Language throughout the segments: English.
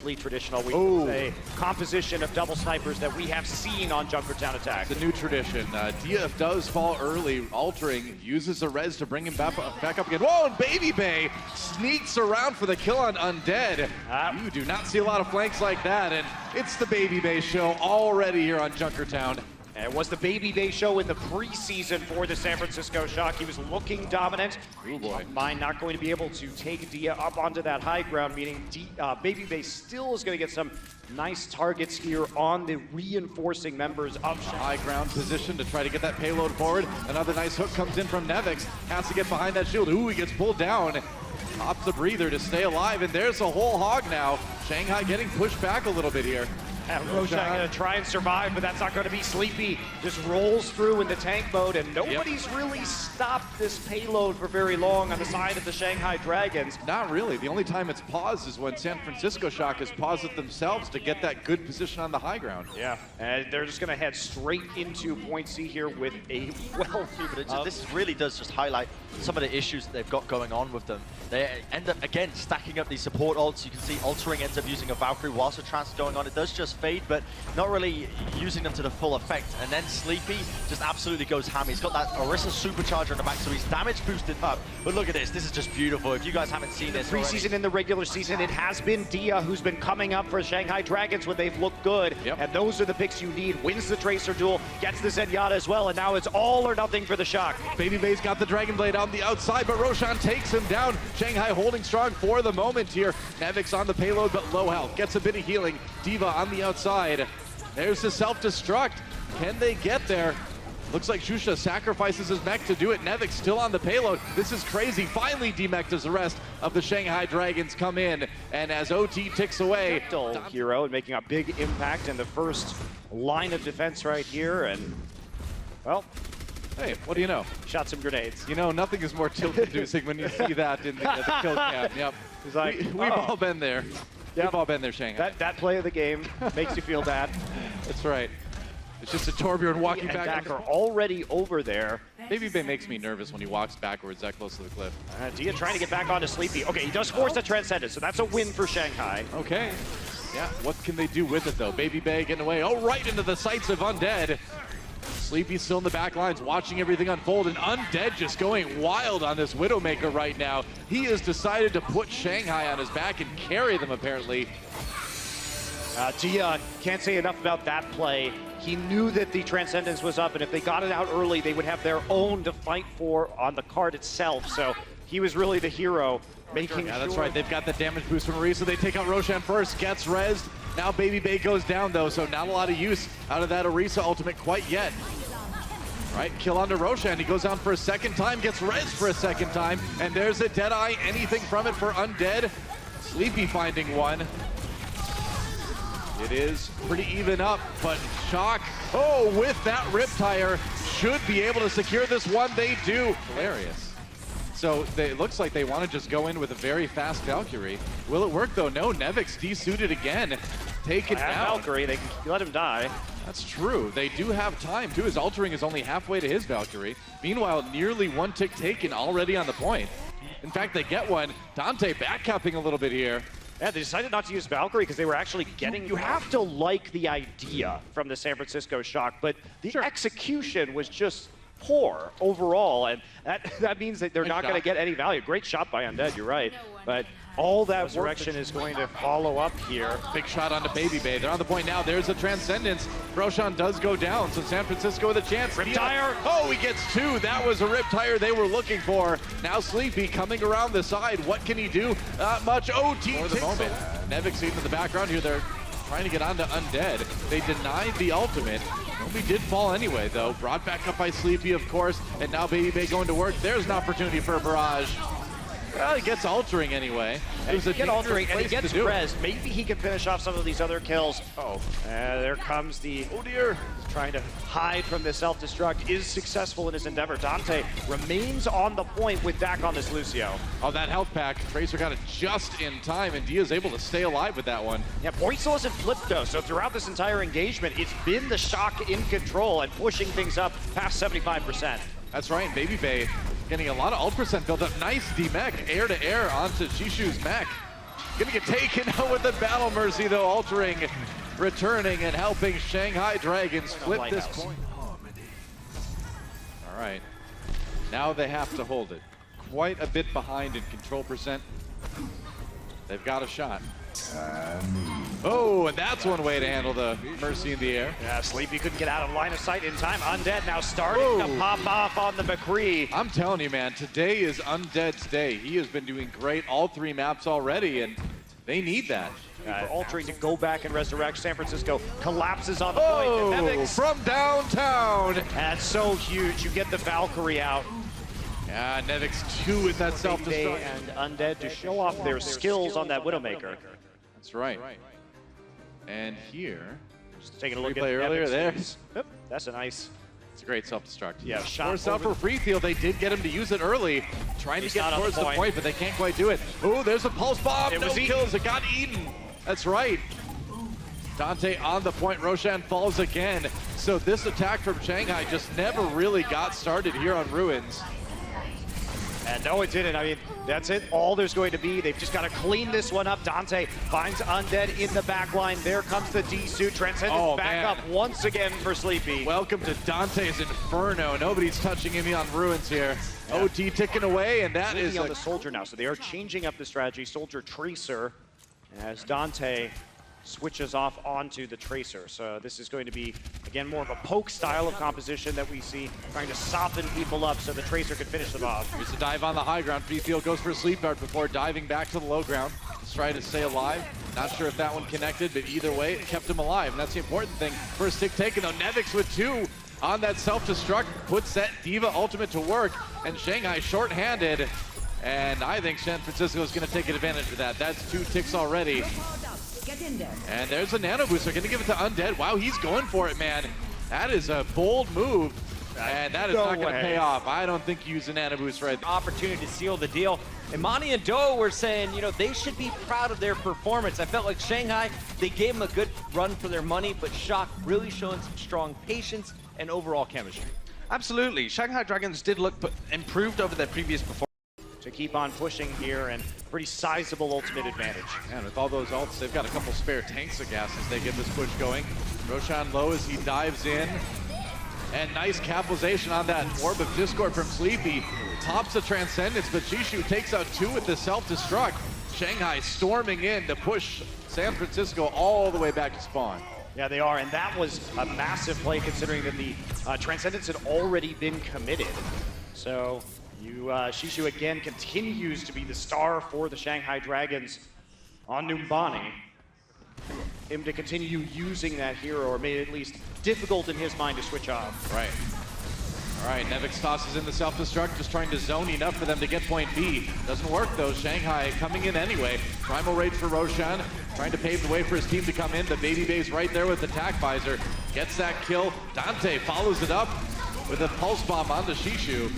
Traditional, we would say, composition of double snipers that we have seen on Junkertown Attack. It's a new tradition. Diya does fall early, altering, uses the res to bring him back up again. Whoa, and Baby Bay sneaks around for the kill on Undead. You do not see a lot of flanks like that, and it's the Baby Bay show already here on Junkertown. And it was the Baby Bay show in the preseason for the San Francisco Shock. He was looking dominant. Oh boy. Mine not going to be able to take Diya up onto that high ground, meaning Baby Bay still is going to get some nice targets here on the reinforcing members of Shanghai. High ground position to try to get that payload forward. Another nice hook comes in from Nevix. Has to get behind that shield. Ooh, he gets pulled down. Pops a breather to stay alive, and there's a whole hog now. Shanghai getting pushed back a little bit here. Ryujehong going to try and survive, but that's not going to be Sleepy. Just rolls through in the tank mode, and nobody's really stopped this payload for very long on the side of the Shanghai Dragons. Not really. The only time it's paused is when San Francisco Shock has paused it themselves to get that good position on the high ground. Yeah, and they're just going to head straight into point C here with a this really does just highlight some of the issues that they've got going on with them. They end up, again, stacking up these support ults. You can see Altering ends up using a Valkyrie whilst the trance is going on. It does just fade, but not really using them to the full effect. And then Sleepy just absolutely goes ham. He's got that Orisa supercharger in the back, so he's damage boosted up. But look at this. This is just beautiful. If you guys haven't seen this preseason, in the regular season, it has been Diya who's been coming up for Shanghai Dragons when they've looked good. And those are the picks you need. Wins the Tracer duel, gets the Zenyatta as well, and now it's all or nothing for the Shock. Baby Bay's got the Dragon Blade on the outside, but Roshan takes him down. Shanghai holding strong for the moment here. Nevix on the payload, but low health. Gets a bit of healing. Diva on the outside. There's the self-destruct. Can they get there? Looks like Shusha sacrifices his mech to do it. Nevix still on the payload. This is crazy. Finally, D-Mech does the rest of the Shanghai Dragons come in. And as OT ticks away, Hero and making a big impact in the first line of defense right here. And, well, hey, what do you know? Shot some grenades. You know, nothing is more tilt-inducing when you see that in the kill cam. Yep. It's like, we've all been there. We've all been there, Shanghai. That play of the game makes you feel bad. That's right. It's just a Torbjorn walking back. Are already over there. Baby Bay makes me nervous when he walks backwards that close to the cliff. Diya trying to get back onto Sleepy. Okay, he does force the Transcendence, so that's a win for Shanghai. Okay. Yeah, what can they do with it, though? Baby Bay getting away. Oh, right into the sights of Undead. Sleepy's still in the back lines, watching everything unfold, and Undead just going wild on this Widowmaker right now. He has decided to put Shanghai on his back and carry them, apparently. Diya, can't say enough about that play. He knew that the Transcendence was up, and if they got it out early, they would have their own to fight for on the card itself. So he was really the hero, making sure. That's right. They've got the damage boost from Orisa. They take out Roshan first, gets rezzed. Now Baby Bay goes down, though, so not a lot of use out of that Orisa ultimate quite yet. Right, kill onto Roshan. He goes down for a second time, gets rezzed for a second time, and there's a Deadeye. Anything from it for Undead. Sleepy finding one. It is pretty even up, but Shock, with that Riptire, should be able to secure this one. They do. Hilarious. So it looks like they want to just go in with a very fast Valkyrie. Will it work, though? No, Nevix desuited again. Taken down. Valkyrie, they can let him die. That's true. They do have time, too. His Altering is only halfway to his Valkyrie. Meanwhile, nearly one tick taken already on the point. In fact, they get one. Dante backcapping a little bit here. Yeah, they decided not to use Valkyrie because they were actually getting... You have to like the idea from the San Francisco Shock, but the execution was just poor overall, and that means that they're not going to get any value. Great shot by Undead, you're right. But all that resurrection is going to follow up here. Big shot onto Baby Bay. They're on the point now. There's a Transcendence. Roshan does go down, so San Francisco with a chance. Riptire. Oh, he gets two. That was a Riptire they were looking for. Now Sleepy coming around the side. What can he do? Not much. OT for the moment. Nevix even in the background here. They're trying to get onto Undead. They denied the ultimate. Nobody did fall anyway, though. Brought back up by Sleepy, of course. And now Baby Bay going to work. There's an opportunity for a barrage. Well, he gets Altering anyway. He gets Altering and he gets Rez. Maybe he can finish off some of these other kills. There comes the... Oh dear. He's trying to hide from the self-destruct. Is successful in his endeavor. Dante remains on the point with Dak on this Lucio. Oh, that health pack. Tracer got it just in time, and Diya's able to stay alive with that one. Yeah, point still hasn't flipped though, so throughout this entire engagement, it's been the Shock in control and pushing things up past 75%. That's right, Baby Bay getting a lot of ult percent built up. Nice D-Mech, air to air onto Jishu's mech. Gonna get taken out with the Battle Mercy though, altering, returning and helping Shanghai Dragons flip this point. All right, now they have to hold it. Quite a bit behind in control percent. They've got a shot. Oh, and that's one way to handle the Mercy in the air. Yeah, Sleepy couldn't get out of line of sight in time. Undead now starting to pop off on the McCree. I'm telling you, man, today is Undead's day. He has been doing great all 3 maps already, and they need that. Altering to go back and resurrect. San Francisco collapses on the point. And Nevix, from downtown. that's so huge. You get the Valkyrie out. Yeah, Nevix 2 with that self-destruct. And Undead to show off their skills on that Widowmaker. That's right. And here, Just taking a look at replay earlier Nevix. there. Yep, that's a nice. It's a great self-destruct. Yeah, shot Forced out for free field. They did get him to use it early, trying He's to get not on towards the the point. point, but they can't quite do it. Oh, there's a pulse bomb. It No was eaten. kills. It got eaten. That's right. Dante on the point. Roshan falls again. So this attack from Shanghai just never really got started here on Ruins. And no, it didn't. I mean, that's it. All there's going to be. They've just got to clean this one up. Dante finds Undead in the back line. There comes the D-suit. Transcendence back up once again for Sleepy. Welcome to Dante's Inferno. Nobody's touching him on Ruins here. Yeah. OT ticking away, and that is on the Soldier now. So they are changing up the strategy. Soldier Tracer as Dante switches off onto the Tracer. So this is going to be, again, more of a poke style of composition that we see, trying to soften people up so the Tracer can finish them off. Here's a dive on the high ground. Free field goes for a sleep dart before diving back to the low ground. Let's try to stay alive. Not sure if that one connected, but either way, it kept him alive. And that's the important thing. First tick taken though. Nevix with 2 on that self-destruct puts that Diva ultimate to work. And Shanghai short-handed. And I think San Francisco is going to take advantage of that. That's 2 ticks already. And there's a nano boost. They're going to give it to Undead. Wow, he's going for it, man. That is a bold move. And that is not going to pay off. I don't think you use a nano boost right there. Opportunity to seal the deal. And Monty and Do were saying, you know, they should be proud of their performance. I felt like Shanghai, they gave them a good run for their money, but Shock really showing some strong patience and overall chemistry. Absolutely. Shanghai Dragons did look improved over their previous performance. To keep on pushing here, and pretty sizable ultimate advantage. And with all those ults, they've got a couple spare tanks of gas as they get this push going. Roshan low as he dives in. And nice capitalization on that Orb of Discord from Sleepy. Pops the Transcendence, but Jishu takes out 2 with the self-destruct. Shanghai storming in to push San Francisco all the way back to spawn. Yeah, they are, and that was a massive play considering that the Transcendence had already been committed. So Shishu again continues to be the star for the Shanghai Dragons on Numbani. Him to continue using that hero, or made it at least difficult in his mind to switch off. Right. All right, Nevix tosses in the self-destruct, just trying to zone enough for them to get point B. Doesn't work though, Shanghai coming in anyway. Primal Rage for Roshan, trying to pave the way for his team to come in. The baby base right there with the attack visor. Gets that kill. Dante follows it up with a pulse bomb on the Shishu.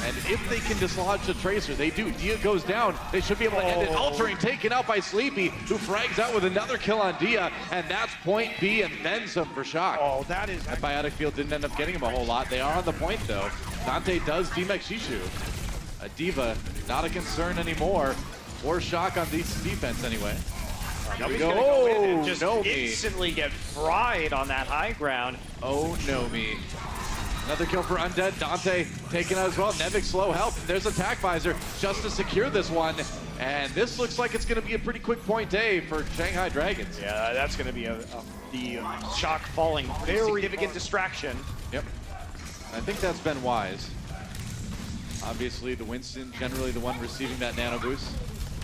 And if they can dislodge the Tracer, they do. Diya goes down. They should be able to end it. Altering taken out by Sleepy, who frags out with another kill on Diya. And that's point B and then some for Shock. Oh, that is... That Biotic Field didn't end up getting him a whole lot. They are on the point, though. Dante does DMX Shishu. A Diva, not a concern anymore. Or Shock on this defense, anyway. Here we go. Go in and just no instantly get fried on that high ground. Oh, no me. Another kill for Undead. Dante taken out as well. Nevix slow help. There's attack visor just to secure this one. And this looks like it's going to be a pretty quick point A for Shanghai Dragons. Yeah, that's going to be the Shock falling. Very significant distraction. Yep. I think that's been wise. Obviously, the Winston generally the one receiving that nano boost.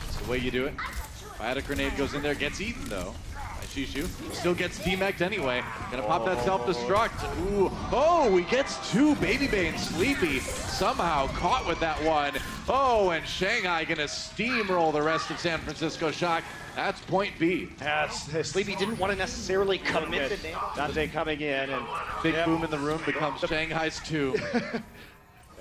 It's the way you do it. Biotic Grenade goes in there, gets eaten though. Shishu still gets demec'd anyway. Gonna pop that self-destruct. Ooh, oh, he gets 2. Baby Bay and Sleepy somehow caught with that one. Oh, and Shanghai gonna steamroll the rest of San Francisco Shock. That's point B. Sleepy didn't want to necessarily commit the damage. Dante coming in and big boom in the room becomes Shanghai's 2.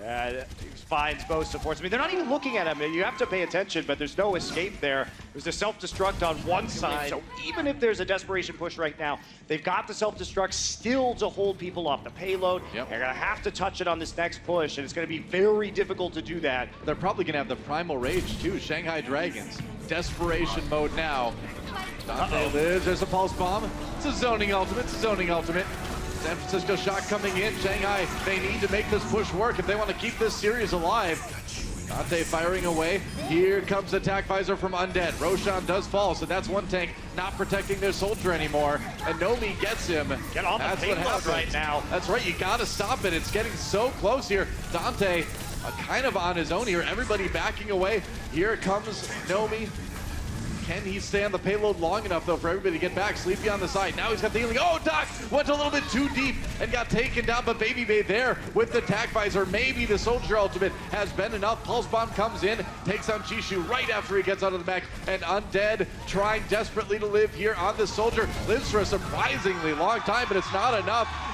He finds both supports. I mean, they're not even looking at him. You have to pay attention, but there's no escape there. There's a self-destruct on one side. So even if there's a desperation push right now, they've got the self-destruct still to hold people off the payload. Yep. They're going to have to touch it on this next push, and it's going to be very difficult to do that. They're probably going to have the Primal Rage, too. Shanghai Dragons desperation mode now. Dante lives, there's a pulse bomb. It's a zoning ultimate, it's a zoning ultimate. San Francisco Shock coming in. Shanghai, they need to make this push work if they want to keep this series alive. Dante firing away. Here comes the attack visor from Undead. Roshan does fall, so that's one tank not protecting their soldier anymore. And Nomi gets him. Get on the payload right now. That's right, you gotta stop it. It's getting so close here. Dante kind of on his own here. Everybody backing away. Here comes Nomi. Can he stay on the payload long enough, though, for everybody to get back? Sleepy on the side. Now he's got the healing. Oh, Doc went a little bit too deep and got taken down, but Baby Bay there with the attack visor. Maybe the soldier ultimate has been enough. Pulse Bomb comes in, takes on Chishu right after he gets out of the back, and Undead trying desperately to live here on the soldier. Lives for a surprisingly long time, but it's not enough.